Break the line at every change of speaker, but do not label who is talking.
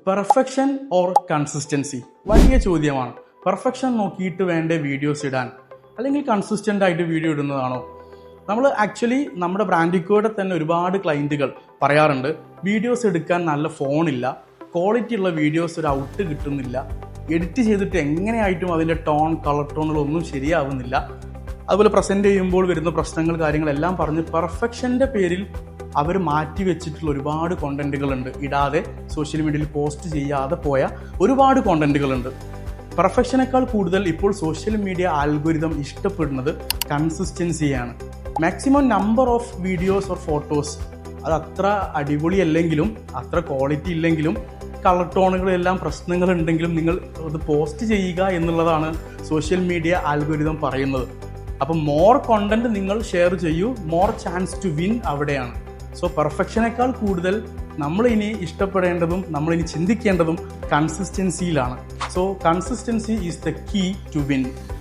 Perfection or consistency വലിയ ചോദ്യമാണ്. Perfection നോക്കിയിട്ട് വേണ്ട വീഡിയോസ് ഇടാൻ, അല്ലെങ്കിൽ കൺസിസ്റ്റൻ്റ് ആയിട്ട് വീഡിയോ ഇടുന്നതാണോ? നമ്മൾ ആക്ച്വലി നമ്മുടെ ബ്രാൻഡിക്കോടെ തന്നെ ഒരുപാട് ക്ലയൻറ്റുകൾ പറയാറുണ്ട്, വീഡിയോസ് എടുക്കാൻ നല്ല ഫോണില്ല, ക്വാളിറ്റി ഉള്ള വീഡിയോസ് ഒരു ഔട്ട് കിട്ടുന്നില്ല, എഡിറ്റ് ചെയ്തിട്ട് എങ്ങനെയായിട്ടും അതിൻ്റെ കളർ ടോണുകളൊന്നും ശരിയാവുന്നില്ല, അതുപോലെ പ്രസൻറ്റ് ചെയ്യുമ്പോൾ വരുന്ന പ്രശ്നങ്ങൾ കാര്യങ്ങളെല്ലാം പറഞ്ഞ് പെർഫെക്ഷൻ്റെ പേരിൽ അവർ മാറ്റി വെച്ചിട്ടുള്ള ഒരുപാട് കോണ്ടന്റുകളുണ്ട്. ഇടാതെ സോഷ്യൽ മീഡിയയിൽ പോസ്റ്റ് ചെയ്യാതെ പോയ ഒരുപാട് കോണ്ടന്റുകളുണ്ട്. പെർഫെക്ഷനേക്കാൾ കൂടുതൽ ഇപ്പോൾ സോഷ്യൽ മീഡിയ ആൽഗോരിതം ഇഷ്ടപ്പെടുന്നത് കൺസിസ്റ്റൻസിയാണ്. Maximum number of videos or photos അത് അത്ര അടിപൊളിയല്ലെങ്കിലും അത്ര ക്വാളിറ്റി ഇല്ലെങ്കിലും കളർ ടോണുകളെല്ലാം പ്രശ്നങ്ങളുണ്ടെങ്കിലും നിങ്ങൾ അത് പോസ്റ്റ് ചെയ്യുക എന്നുള്ളതാണ് സോഷ്യൽ മീഡിയ ആൽഗോരിതം പറയുന്നത്. അപ്പം മോർ കോണ്ടന്റ് നിങ്ങൾ ഷെയർ ചെയ്യൂ, മോർ ചാൻസ് ടു വിൻ അവിടെയാണ്. സോ പെർഫെക്ഷനേക്കാൾ കൂടുതൽ നമ്മളിനി ഇഷ്ടപ്പെടേണ്ടതും നമ്മളിനി ചിന്തിക്കേണ്ടതും കൺസിസ്റ്റൻസിയിലാണ്. So consistency is the key to win.